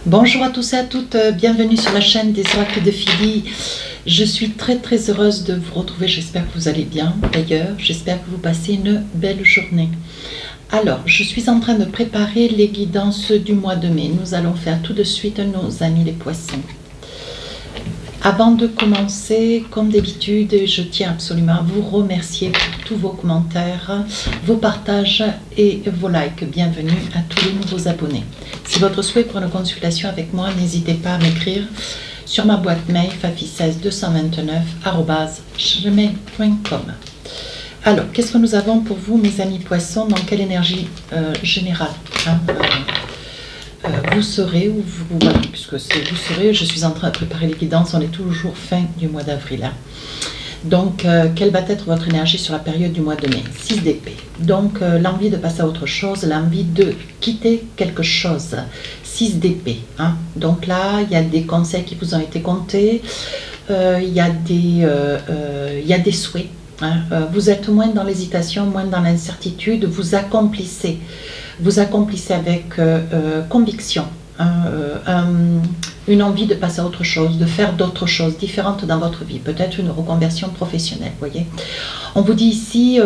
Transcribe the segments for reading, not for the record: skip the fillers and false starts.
Bonjour à tous et à toutes, bienvenue sur la chaîne des oracles de Philly. Je suis très heureuse de vous retrouver, j'espère que vous allez bien. D'ailleurs, j'espère que vous passez une belle journée. Alors, je suis en train de préparer les guidances du mois de mai. Nous allons faire tout de suite nos amis les poissons. Avant de commencer, comme d'habitude, je tiens absolument à vous remercier pour tous vos commentaires, vos partages et vos likes. Bienvenue à tous les nouveaux abonnés. Si votre souhait pour une consultation avec moi, n'hésitez pas à m'écrire sur ma boîte mail fafi16229@gmail.com. Alors, qu'est-ce que nous avons pour vous, mes amis poissons, dans quelle énergie générale vous serez, ou vous, voilà, puisque vous serez, je suis en train de préparer les guidances, on est toujours fin du mois d'avril. Donc, quelle va être votre énergie sur la période du mois de mai? 6 d'épée. Donc, l'envie de passer à autre chose, l'envie de quitter quelque chose. 6 d'épée. Donc là, il y a des conseils qui vous ont été comptés, il y a des souhaits. Vous êtes moins dans l'hésitation, moins dans l'incertitude, vous accomplissez avec conviction, une envie de passer à autre chose, de faire d'autres choses différentes dans votre vie, peut-être une reconversion professionnelle, voyez. On vous dit ici,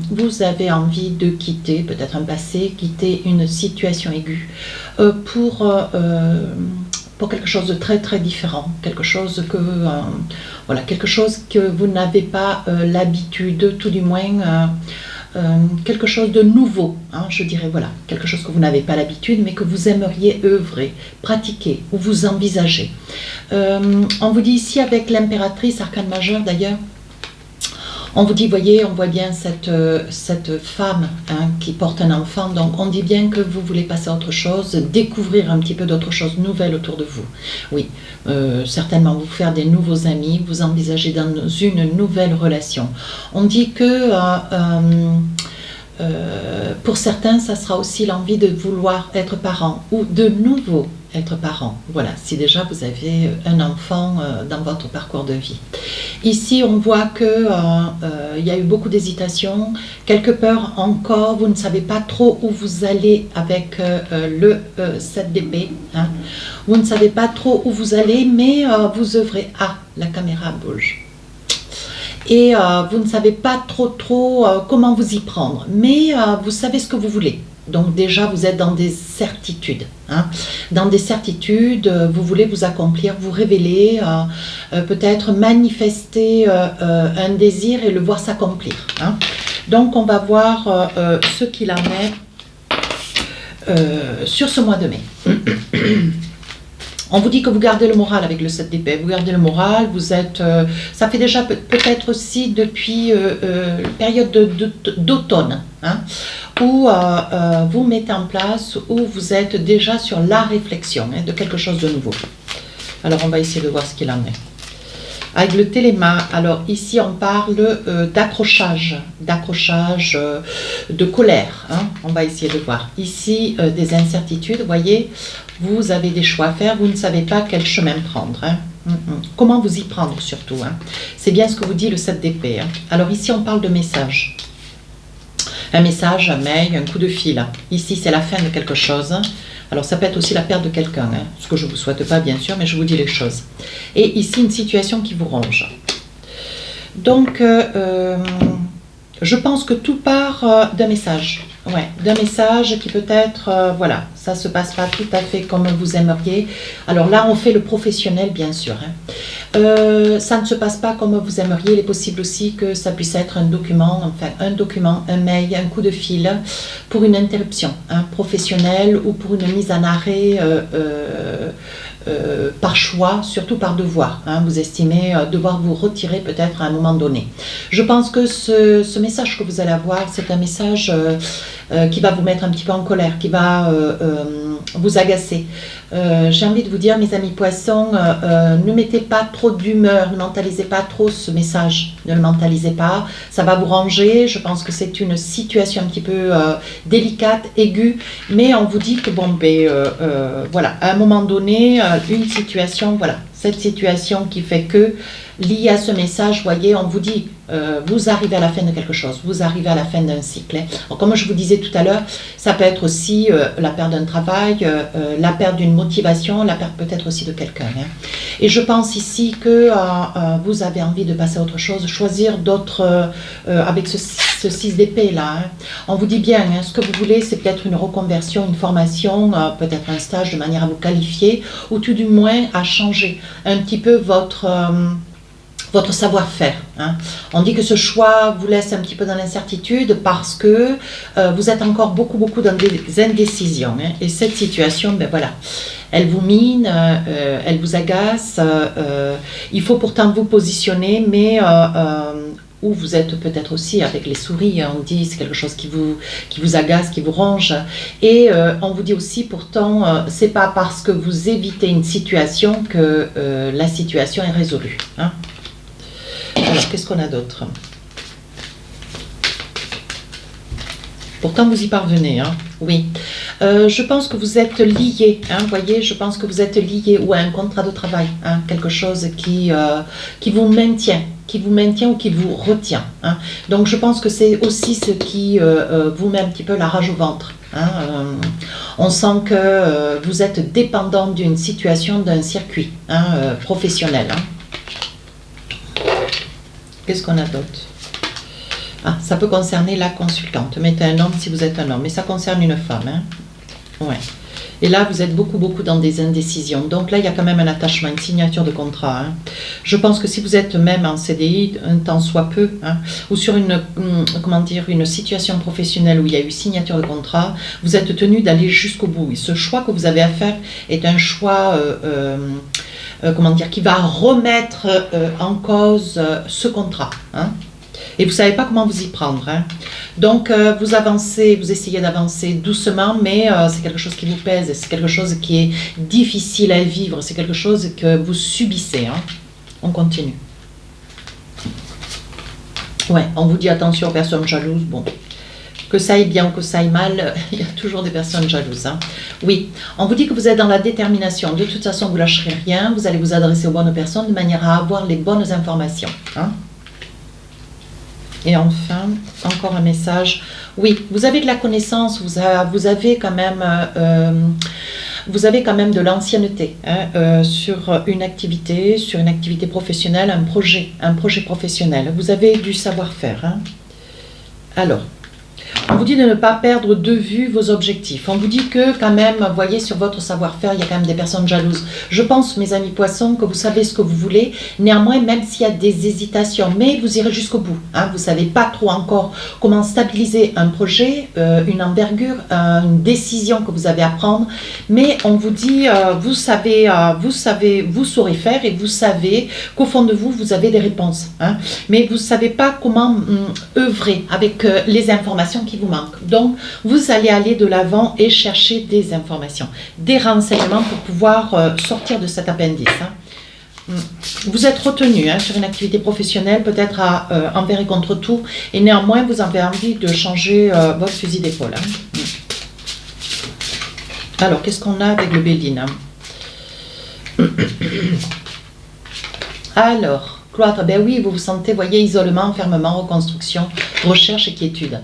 vous avez envie de quitter, peut-être un passé, quitter une situation aiguë pour quelque chose de très différent, quelque chose que vous n'avez pas l'habitude, tout du moins quelque chose de nouveau, je dirais, voilà, quelque chose que vous n'avez pas l'habitude, mais que vous aimeriez œuvrer, pratiquer, ou vous envisager. On vous dit ici, avec l'impératrice, arcane majeur d'ailleurs, on vous dit, voyez, on voit bien cette femme qui porte un enfant, donc on dit bien que vous voulez passer à autre chose, découvrir un petit peu d'autres choses nouvelles autour de vous. Oui, certainement vous faire des nouveaux amis, vous envisagez dans une nouvelle relation. On dit que pour certains, ça sera aussi l'envie de vouloir être parent ou de nouveau être parent. Voilà, si déjà vous avez un enfant dans votre parcours de vie. Ici, on voit que il y a eu beaucoup d'hésitation, quelque peur encore, vous ne savez pas trop où vous allez avec le 7 d'épée. Vous ne savez pas trop où vous allez, mais vous œuvrez. La caméra bouge. Et vous ne savez pas trop comment vous y prendre, mais vous savez ce que vous voulez. Donc déjà, vous êtes dans des certitudes. Dans des certitudes, vous voulez vous accomplir, vous révéler, peut-être manifester un désir et le voir s'accomplir. Donc on va voir ce qu'il en est sur ce mois de mai. On vous dit que vous gardez le moral avec le 7 d'épée, vous gardez le moral, vous êtes, ça fait déjà peut-être aussi depuis période d'automne, où vous mettez en place, où vous êtes déjà sur la réflexion de quelque chose de nouveau. Alors on va essayer de voir ce qu'il en est. Avec le téléma, alors ici on parle d'accrochage, de colère. On va essayer de voir. Ici, des incertitudes, vous voyez, vous avez des choix à faire, vous ne savez pas quel chemin prendre. Comment vous y prendre surtout. C'est bien ce que vous dit le 7 d'épée. Alors ici on parle de message. Un message, un mail, un coup de fil. Ici c'est la fin de quelque chose. Alors ça peut être aussi la perte de quelqu'un, ce que je ne vous souhaite pas bien sûr, mais je vous dis les choses. Et ici une situation qui vous ronge. Donc je pense que tout part d'un message. D'un message qui peut être, voilà, ça ne se passe pas tout à fait comme vous aimeriez. Alors là, on fait le professionnel, bien sûr. Ça ne se passe pas comme vous aimeriez. Il est possible aussi que ça puisse être un document, un mail, un coup de fil pour une interruption professionnelle ou pour une mise en arrêt par choix, surtout par devoir. Vous estimez devoir vous retirer peut-être à un moment donné. Je pense que ce message que vous allez avoir, c'est un message qui va vous mettre un petit peu en colère, qui va vous agacer. J'ai envie de vous dire, mes amis poissons, ne mettez pas trop d'humeur, ne mentalisez pas trop ce message. ne le mentalisez pas, ça va vous ranger. Je pense que c'est une situation un petit peu délicate, aiguë, mais on vous dit que bon, ben, voilà, à un moment donné, une situation, voilà, cette situation qui fait que, liée à ce message, voyez, on vous dit, vous arrivez à la fin de quelque chose, vous arrivez à la fin d'un cycle. Hein. Alors, comme je vous disais tout à l'heure, ça peut être aussi la perte d'un travail, la perte d'une motivation, la perte peut-être aussi de quelqu'un. Hein. Et je pense ici que vous avez envie de passer à autre chose, choisir d'autres, avec ce 6 d'épée là. Hein. On vous dit bien, hein, ce que vous voulez, c'est peut-être une reconversion, une formation, peut-être un stage de manière à vous qualifier, ou tout du moins à changer un petit peu votre savoir-faire. Hein. On dit que ce choix vous laisse un petit peu dans l'incertitude parce que vous êtes encore beaucoup dans des indécisions. Hein. Et cette situation, ben voilà, elle vous mine, elle vous agace. Il faut pourtant vous positionner, mais où vous êtes peut-être aussi avec les souris, on dit c'est quelque chose qui vous agace, qui vous ronge. Et on vous dit aussi pourtant, c'est pas parce que vous évitez une situation que la situation est résolue. Hein. Alors, qu'est-ce qu'on a d'autre? Pourtant, vous y parvenez, hein? Oui. Je pense que vous êtes lié, hein, voyez, je pense que vous êtes lié ou à un contrat de travail, hein, quelque chose qui vous maintient ou qui vous retient. Hein. Donc, je pense que c'est aussi ce qui vous met un petit peu la rage au ventre. Hein. On sent que vous êtes dépendant d'une situation, d'un circuit hein, professionnel. Hein. Qu'est-ce qu'on a d'autre? Ah, ça peut concerner la consultante. Mettez un homme si vous êtes un homme, mais ça concerne une femme. Hein. Ouais. Et là, vous êtes beaucoup dans des indécisions. Donc là, il y a quand même un attachement, une signature de contrat. Hein. Je pense que si vous êtes même en CDI, un temps soit peu, hein, ou sur une situation professionnelle où il y a eu signature de contrat, vous êtes tenu d'aller jusqu'au bout. Et ce choix que vous avez à faire est un choix... qui va remettre en cause ce contrat. Hein. Et vous ne savez pas comment vous y prendre. Hein. Donc, vous avancez, vous essayez d'avancer doucement, mais c'est quelque chose qui vous pèse, c'est quelque chose qui est difficile à vivre, c'est quelque chose que vous subissez. Hein. On continue. Ouais, on vous dit attention aux personnes jalouses. Bon, que ça aille bien ou que ça aille mal, il y a toujours des personnes jalouses. Hein. Oui, on vous dit que vous êtes dans la détermination. De toute façon, vous ne lâcherez rien. Vous allez vous adresser aux bonnes personnes de manière à avoir les bonnes informations. Hein. Et enfin, encore un message. Oui, vous avez de la connaissance, vous avez quand même de l'ancienneté hein, sur une activité professionnelle, un projet professionnel. Vous avez du savoir-faire. Hein. Alors, on vous dit de ne pas perdre de vue vos objectifs. On vous dit que quand même, vous voyez, sur votre savoir-faire, il y a quand même des personnes jalouses. Je pense, mes amis poissons, que vous savez ce que vous voulez. Néanmoins, même s'il y a des hésitations, mais vous irez jusqu'au bout. Hein. Vous ne savez pas trop encore comment stabiliser un projet, une envergure, une décision que vous avez à prendre. Mais on vous dit, vous saurez faire et vous savez qu'au fond de vous, vous avez des réponses. Hein. Mais vous ne savez pas comment œuvrer avec les informations qui vous manquent. Donc, vous allez aller de l'avant et chercher des informations, des renseignements pour pouvoir sortir de cet appendice. Hein. Vous êtes retenu hein, sur une activité professionnelle, peut-être envers et contre tout, et néanmoins, vous avez envie de changer votre fusil d'épaule. Hein. Alors, qu'est-ce qu'on a avec le Béline? Alors, cloître, ben oui, vous vous sentez, voyez, isolement, enfermement, reconstruction, recherche et quiétude.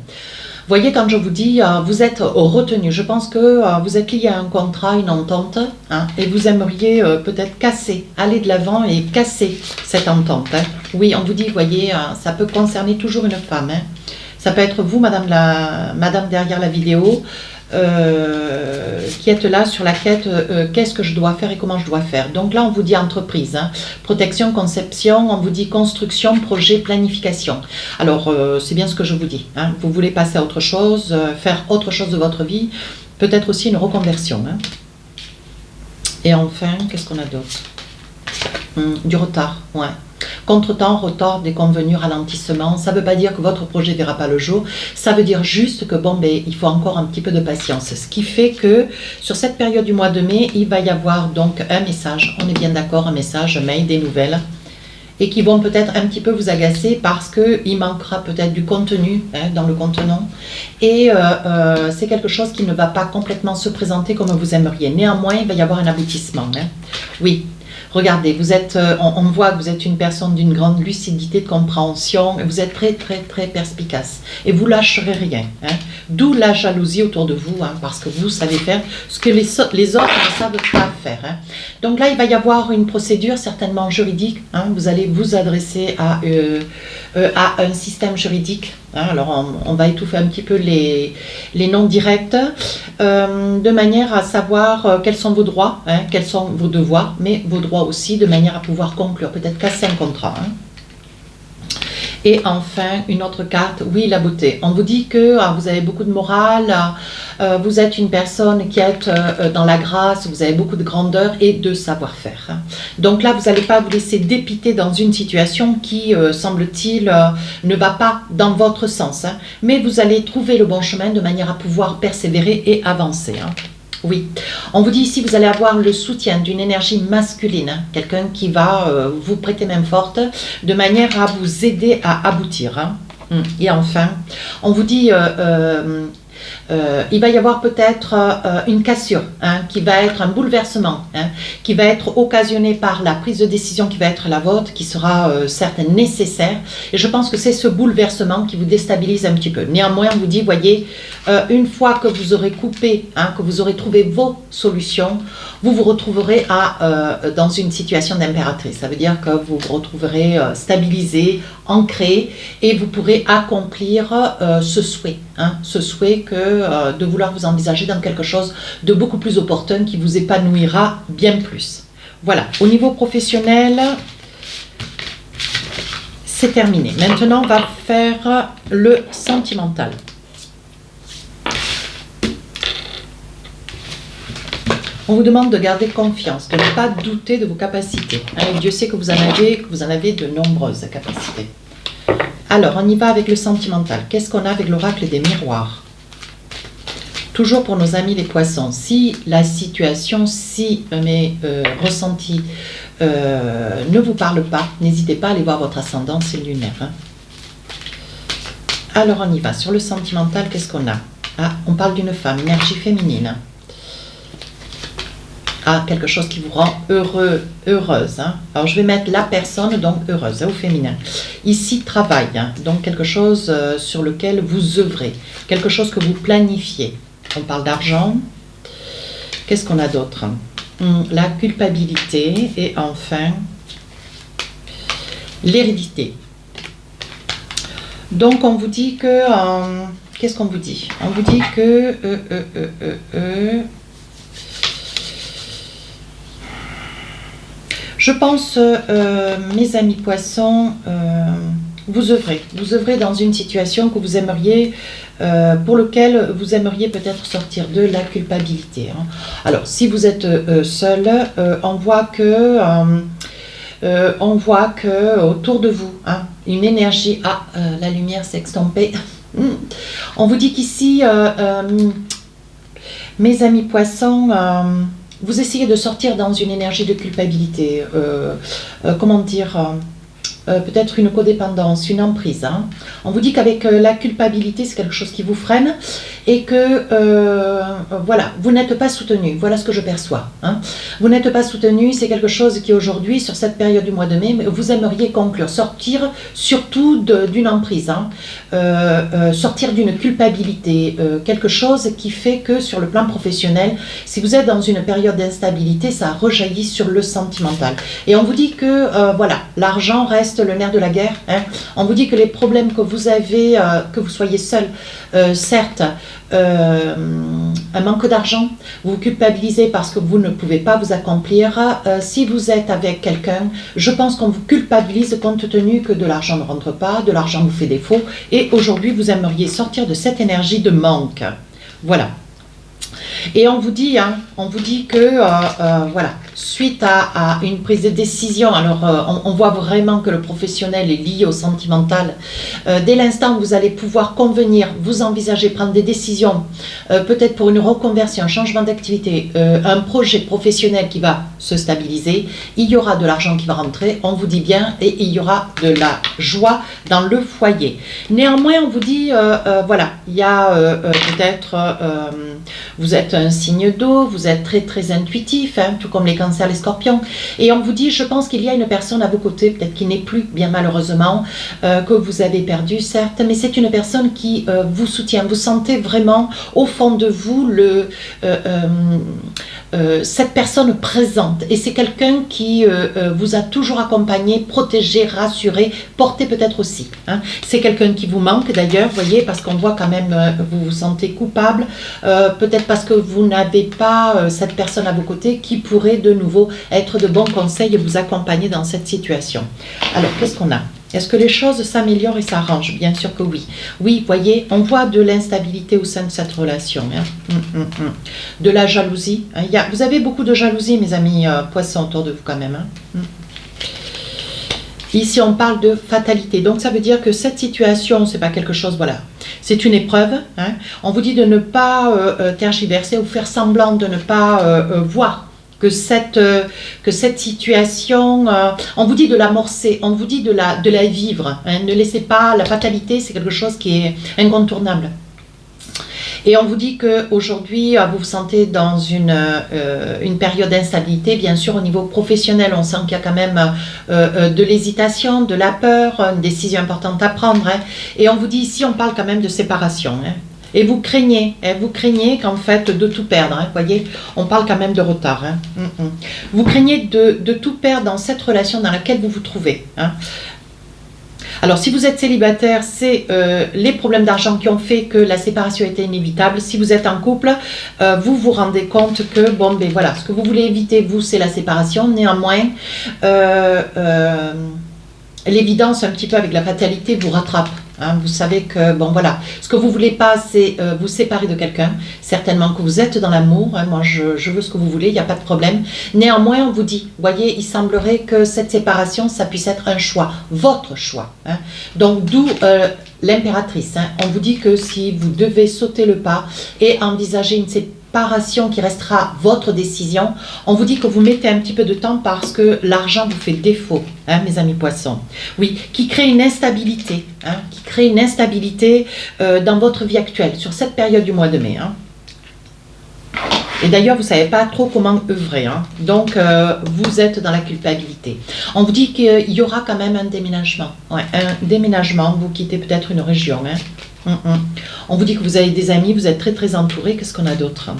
Voyez, quand je vous dis, vous êtes retenu, je pense que vous êtes lié à un contrat, une entente, hein, et vous aimeriez peut-être casser, aller de l'avant et casser cette entente. Hein. Oui, on vous dit, voyez, ça peut concerner toujours une femme. Hein. Ça peut être vous, madame derrière la vidéo, qui êtes là sur la quête, qu'est-ce que je dois faire et comment je dois faire. Donc là, on vous dit entreprise, hein, protection, conception, on vous dit construction, projet, planification. Alors, c'est bien ce que je vous dis. Hein. Vous voulez passer à autre chose, faire autre chose de votre vie, peut-être aussi une reconversion. Hein. Et enfin, qu'est-ce qu'on a d'autre? Du retard, ouais. Contretemps, retard, déconvenu, ralentissement, ça ne veut pas dire que votre projet ne verra pas le jour, ça veut dire juste que bon, ben, il faut encore un petit peu de patience. Ce qui fait que sur cette période du mois de mai, il va y avoir donc un message, on est bien d'accord, un message, un mail, des nouvelles. et qui vont peut-être un petit peu vous agacer parce qu'il manquera peut-être du contenu dans le contenant et c'est quelque chose qui ne va pas complètement se présenter comme vous aimeriez. Néanmoins, il va y avoir un aboutissement. Oui. Regardez, vous êtes, on voit que vous êtes une personne d'une grande lucidité, de compréhension, et vous êtes très, très, très perspicace. Et vous lâcherez rien. D'où la jalousie autour de vous, parce que vous savez faire ce que les autres ne savent pas faire. Donc là, il va y avoir une procédure certainement juridique. Vous allez vous adresser à un système juridique. Alors, on va étouffer un petit peu les noms directs, de manière à savoir quels sont vos droits, quels sont vos devoirs, mais vos droits aussi, de manière à pouvoir conclure, peut-être casser un contrat. Et enfin, une autre carte, oui, la beauté. On vous dit que vous avez beaucoup de morale, vous êtes une personne qui est dans la grâce, vous avez beaucoup de grandeur et de savoir-faire. Donc là, vous n'allez pas vous laisser dépiter dans une situation qui, semble-t-il, ne va pas dans votre sens. Mais vous allez trouver le bon chemin de manière à pouvoir persévérer et avancer. Oui, on vous dit ici, vous allez avoir le soutien d'une énergie masculine, quelqu'un qui va vous prêter main forte, de manière à vous aider à aboutir. Et enfin, on vous dit, il va y avoir peut-être une cassure, qui va être un bouleversement, qui va être occasionné par la prise de décision qui va être la vôtre, qui sera certes nécessaire. Et je pense que c'est ce bouleversement qui vous déstabilise un petit peu. Néanmoins, on vous dit, voyez, une fois que vous aurez coupé, que vous aurez trouvé vos solutions, vous vous retrouverez dans une situation d'impératrice. Ça veut dire que vous vous retrouverez stabilisé, ancré, et vous pourrez accomplir ce souhait que de vouloir vous envisager dans quelque chose de beaucoup plus opportun qui vous épanouira bien plus. Voilà, au niveau professionnel, c'est terminé. Maintenant, on va faire le sentimental. On vous demande de garder confiance, de ne pas douter de vos capacités. Et Dieu sait que vous en avez de nombreuses capacités. Alors, on y va avec le sentimental. Qu'est-ce qu'on a avec l'oracle des miroirs? Toujours pour nos amis les poissons, si la situation, si mes ressentis ne vous parlent pas, n'hésitez pas à aller voir votre ascendant, c'est lunaire. Alors on y va, sur le sentimental, qu'est-ce qu'on a? On parle d'une femme, énergie féminine. Quelque chose qui vous rend heureuse. Alors je vais mettre la personne, donc heureuse, au féminin. Ici, travail, donc quelque chose sur lequel vous œuvrez, quelque chose que vous planifiez. On parle d'argent. Qu'est-ce qu'on a d'autre? La culpabilité et enfin l'hérédité. Donc on vous dit que... qu'est-ce qu'on vous dit? On vous dit que... je pense, mes amis poissons, vous œuvrez dans une situation que vous aimeriez, pour lequel vous aimeriez peut-être sortir de la culpabilité. Alors, si vous êtes seul, on voit que autour de vous, une énergie, la lumière s'est extinctée. On vous dit qu'ici, mes amis poissons, vous essayez de sortir dans une énergie de culpabilité, comment dire, peut-être une codépendance, une emprise. On vous dit qu'avec la culpabilité, c'est quelque chose qui vous freine et que, voilà, vous n'êtes pas soutenu. Voilà ce que je perçois. Vous n'êtes pas soutenu, c'est quelque chose qui aujourd'hui, sur cette période du mois de mai, vous aimeriez conclure, sortir surtout d'une emprise, sortir d'une culpabilité, quelque chose qui fait que sur le plan professionnel, si vous êtes dans une période d'instabilité, ça rejaillit sur le sentimental. Et on vous dit que, voilà, l'argent reste le nerf de la guerre. On vous dit que les problèmes que vous avez, que vous soyez seul, certes, un manque d'argent, vous vous culpabilisez parce que vous ne pouvez pas vous accomplir. Si vous êtes avec quelqu'un, je pense qu'on vous culpabilise compte tenu que de l'argent ne rentre pas, de l'argent vous fait défaut, et aujourd'hui vous aimeriez sortir de cette énergie de manque. Voilà. Et on vous dit que, voilà, suite à une prise de décision, alors on voit vraiment que le professionnel est lié au sentimental. Dès l'instant où vous allez pouvoir convenir, vous envisager prendre des décisions, peut-être pour une reconversion, un changement d'activité, un projet professionnel qui va se stabiliser, il y aura de l'argent qui va rentrer, on vous dit bien, et il y aura de la joie dans le foyer. Néanmoins, on vous dit, voilà, il y a peut-être, vous êtes un signe d'eau, vous êtes très très intuitif, hein, tout comme les cancers, les scorpions, et on vous dit, je pense qu'il y a une personne à vos côtés, peut-être qui n'est plus, bien malheureusement, que vous avez perdu, certes, mais c'est une personne qui vous soutient, vous sentez vraiment au fond de vous cette personne présente, et c'est quelqu'un qui vous a toujours accompagné, protégé, rassuré, porté peut-être aussi, hein. C'est quelqu'un qui vous manque d'ailleurs, voyez, parce qu'on voit quand même, vous vous sentez coupable, peut-être parce que vous n'avez pas cette personne à vos côtés qui pourrait de nouveau être de bons conseils et vous accompagner dans cette situation. Alors, qu'est-ce qu'on a? Est-ce que les choses s'améliorent et s'arrangent? Bien sûr que oui. Oui, voyez, on voit de l'instabilité au sein de cette relation. Hein. De la jalousie. Hein. Vous avez beaucoup de jalousie, mes amis poissons, autour de vous quand même. Hein. Ici, on parle de fatalité. Donc, ça veut dire que cette situation, c'est pas quelque chose, voilà, c'est une épreuve. Hein. On vous dit de ne pas tergiverser ou faire semblant de ne pas voir que cette situation, on vous dit de l'amorcer, on vous dit de la vivre. Hein. Ne laissez pas, la fatalité, c'est quelque chose qui est incontournable. Et on vous dit qu'aujourd'hui, vous vous sentez dans une période d'instabilité. Bien sûr, au niveau professionnel, on sent qu'il y a quand même de l'hésitation, de la peur, une décision importante à prendre. Hein. Et on vous dit ici, on parle quand même de séparation. Hein. Et vous craignez qu'en fait de tout perdre. Hein. Voyez, on parle quand même de retard. Hein. Vous craignez de tout perdre dans cette relation dans laquelle vous vous trouvez. Hein. Alors, si vous êtes célibataire, c'est les problèmes d'argent qui ont fait que la séparation était inévitable. Si vous êtes en couple, vous vous rendez compte que, bon, ben voilà, ce que vous voulez éviter, vous, c'est la séparation. Néanmoins, l'évidence, un petit peu avec la fatalité, vous rattrape. Hein, vous savez que, bon voilà, ce que vous voulez pas, c'est vous séparer de quelqu'un. Certainement que vous êtes dans l'amour, hein, moi je veux ce que vous voulez, il n'y a pas de problème. Néanmoins, on vous dit, voyez, il semblerait que cette séparation, ça puisse être un choix, votre choix. Hein. Donc d'où l'impératrice. Hein. On vous dit que si vous devez sauter le pas et envisager une séparation qui restera votre décision, on vous dit que vous mettez un petit peu de temps parce que l'argent vous fait défaut, hein, mes amis poissons. Oui, qui crée une instabilité, hein, qui crée une instabilité dans votre vie actuelle, sur cette période du mois de mai. Hein. Et d'ailleurs, vous ne savez pas trop comment œuvrer. Hein. Donc, vous êtes dans la culpabilité. On vous dit qu'il y aura quand même un déménagement. Ouais, un déménagement, vous quittez peut-être une région. Hein. On vous dit que vous avez des amis, vous êtes très très entouré. Qu'est-ce qu'on a d'autre?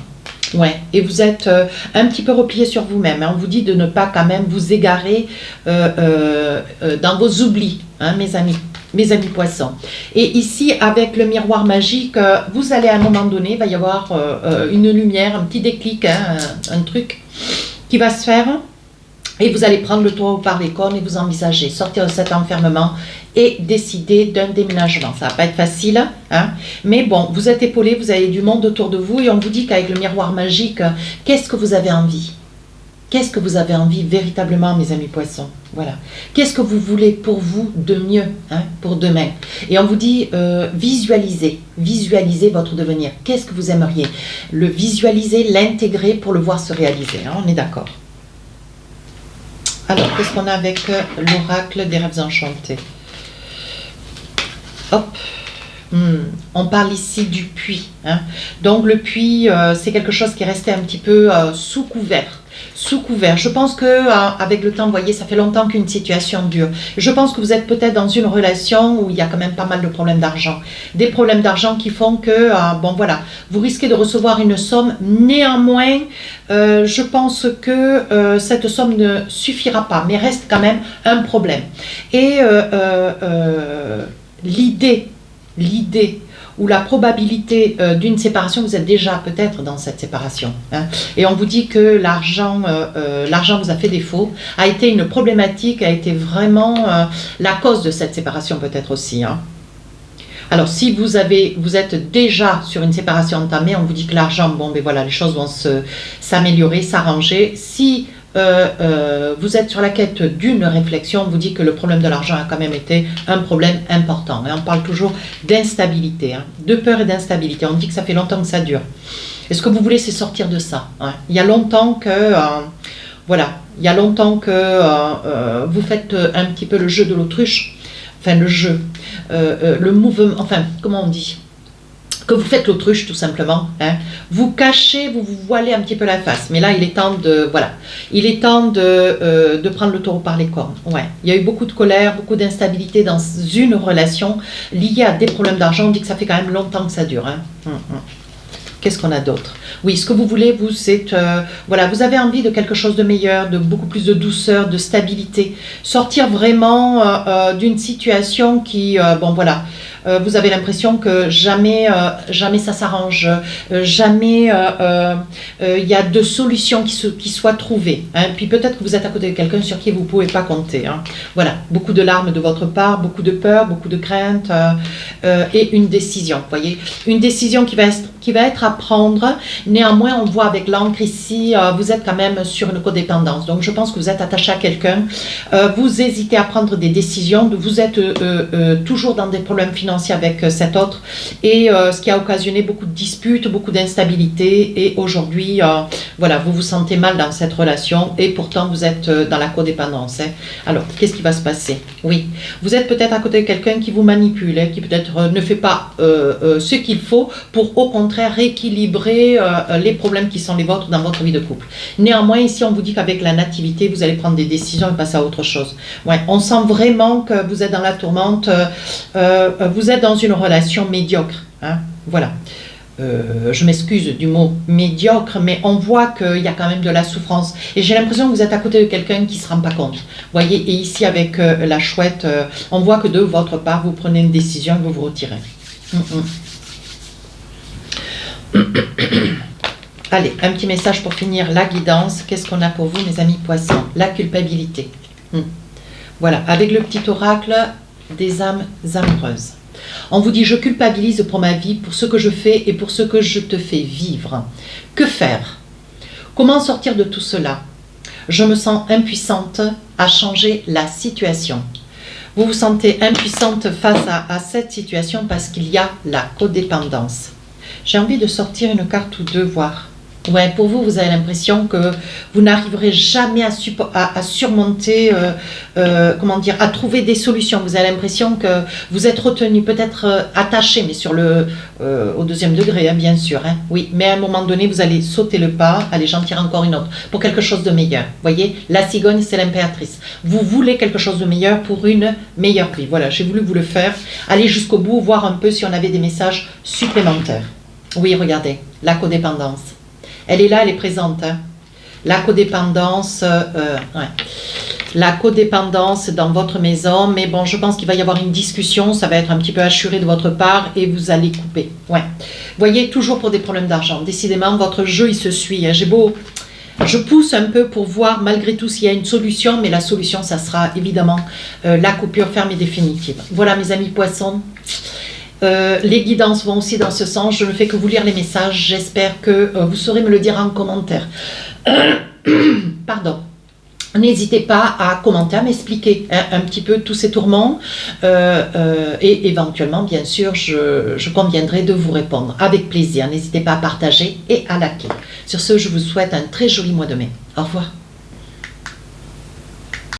Ouais, et vous êtes un petit peu replié sur vous-même. Hein. On vous dit de ne pas quand même vous égarer dans vos oublis, hein, mes amis poissons. Et ici, avec le miroir magique, vous allez à un moment donné, il va y avoir une lumière, un petit déclic, hein, un truc qui va se faire. Et vous allez prendre le taureau par les cornes et vous envisager, sortir de cet enfermement et décider d'un déménagement. Ça ne va pas être facile, hein, mais bon, vous êtes épaulé, vous avez du monde autour de vous et on vous dit qu'avec le miroir magique, qu'est-ce que vous avez envie? Qu'est-ce que vous avez envie véritablement, mes amis poissons? Voilà. Qu'est-ce que vous voulez pour vous de mieux, hein, pour demain? Et on vous dit, visualisez votre devenir. Qu'est-ce que vous aimeriez? Le visualiser, l'intégrer pour le voir se réaliser. Hein, on est d'accord. Alors, qu'est-ce qu'on a avec l'oracle des rêves enchantés? Hop. On parle ici du puits. Hein. Donc, le puits, c'est quelque chose qui est resté un petit peu sous couvert. Sous couvert. Je pense que avec le temps, vous voyez, ça fait longtemps qu'une situation dure. Je pense que vous êtes peut-être dans une relation où il y a quand même pas mal de problèmes d'argent. Des problèmes d'argent qui font que, bon voilà, vous risquez de recevoir une somme. Néanmoins, je pense que cette somme ne suffira pas, mais reste quand même un problème. Et l'idée ou la probabilité d'une séparation, vous êtes déjà peut-être dans cette séparation. Hein, et on vous dit que l'argent vous a fait défaut, a été une problématique, a été vraiment la cause de cette séparation peut-être aussi. Hein. Alors, si vous êtes déjà sur une séparation entamée, on vous dit que l'argent, bon, ben voilà, les choses vont s'améliorer, s'arranger. Si vous êtes sur la quête d'une réflexion, on vous dit que le problème de l'argent a quand même été un problème important. Et on parle toujours d'instabilité, hein, de peur et d'instabilité. On dit que ça fait longtemps que ça dure. Et ce que vous voulez, c'est sortir de ça. Hein. Il y a longtemps que... voilà, il y a longtemps que vous faites un petit peu le jeu de l'autruche, enfin le jeu, le mouvement, enfin comment on dit, que vous faites l'autruche tout simplement, hein. Vous cachez, vous vous voilez un petit peu la face, mais là il est temps de, voilà, il est temps de prendre le taureau par les cornes. Ouais. Il y a eu beaucoup de colère, beaucoup d'instabilité dans une relation liée à des problèmes d'argent. On dit que ça fait quand même longtemps que ça dure, hein. Qu'est-ce qu'on a d'autre? Oui, ce que vous voulez, vous, c'est... voilà, vous avez envie de quelque chose de meilleur, de beaucoup plus de douceur, de stabilité. Sortir vraiment d'une situation qui... bon, voilà. Vous avez l'impression que jamais ça s'arrange, jamais il y a de solutions qui soient trouvées. Hein. Puis peut-être que vous êtes à côté de quelqu'un sur qui vous ne pouvez pas compter. Hein. Voilà, beaucoup de larmes de votre part, beaucoup de peur, beaucoup de crainte et une décision. Vous voyez, une décision qui va être à prendre. Néanmoins, on voit avec l'encre ici, vous êtes quand même sur une codépendance. Donc je pense que vous êtes attaché à quelqu'un. Vous hésitez à prendre des décisions. Vous êtes toujours dans des problèmes financiers avec cet autre et ce qui a occasionné beaucoup de disputes, beaucoup d'instabilité et aujourd'hui, voilà, vous vous sentez mal dans cette relation et pourtant vous êtes dans la codépendance. Hein. Alors, qu'est-ce qui va se passer? Oui, vous êtes peut-être à côté de quelqu'un qui vous manipule, hein, qui peut-être ne fait pas ce qu'il faut pour au contraire rééquilibrer les problèmes qui sont les vôtres dans votre vie de couple. Néanmoins, ici, on vous dit qu'avec la nativité, vous allez prendre des décisions et passer à autre chose. Ouais, on sent vraiment que vous êtes dans la tourmente, vous êtes dans une relation médiocre. Hein, voilà. Je m'excuse du mot médiocre, mais on voit qu'il y a quand même de la souffrance. Et j'ai l'impression que vous êtes à côté de quelqu'un qui ne se rend pas compte. Voyez, et ici avec la chouette, on voit que de votre part, vous prenez une décision et vous vous retirez. Allez, un petit message pour finir la guidance. Qu'est-ce qu'on a pour vous, mes amis poissons? La culpabilité. Voilà, avec le petit oracle des âmes amoureuses. On vous dit, je culpabilise pour ma vie, pour ce que je fais et pour ce que je te fais vivre. Que faire? Comment sortir de tout cela? Je me sens impuissante à changer la situation. Vous vous sentez impuissante face à cette situation parce qu'il y a la codépendance. J'ai envie de sortir une carte ou deux, voir. Ouais, pour vous, vous avez l'impression que vous n'arriverez jamais à surmonter, comment dire, à trouver des solutions. Vous avez l'impression que vous êtes retenu, peut-être attaché, mais sur au deuxième degré, hein, bien sûr. Hein, oui, mais à un moment donné, vous allez sauter le pas. Allez, j'en tire encore une autre pour quelque chose de meilleur. Vous voyez, la cigogne, c'est l'impératrice. Vous voulez quelque chose de meilleur pour une meilleure vie. Voilà, j'ai voulu vous le faire. Allez jusqu'au bout, voir un peu si on avait des messages supplémentaires. Oui, regardez, la codépendance. Elle est là, elle est présente. Hein. La codépendance, ouais. La codépendance dans votre maison. Mais bon, je pense qu'il va y avoir une discussion. Ça va être un petit peu assuré de votre part et vous allez couper. Ouais. Voyez, toujours pour des problèmes d'argent. Décidément, votre jeu, il se suit. Hein. Je pousse un peu pour voir malgré tout s'il y a une solution. Mais la solution, ça sera évidemment la coupure ferme et définitive. Voilà, mes amis poissons. Les guidances vont aussi dans ce sens. Je ne fais que vous lire les messages. J'espère que vous saurez me le dire en commentaire. Pardon. N'hésitez pas à commenter, à m'expliquer un petit peu tous ces tourments et éventuellement, bien sûr, je conviendrai de vous répondre avec plaisir. N'hésitez pas à partager et à liker. Sur ce, je vous souhaite un très joli mois de mai. Au revoir.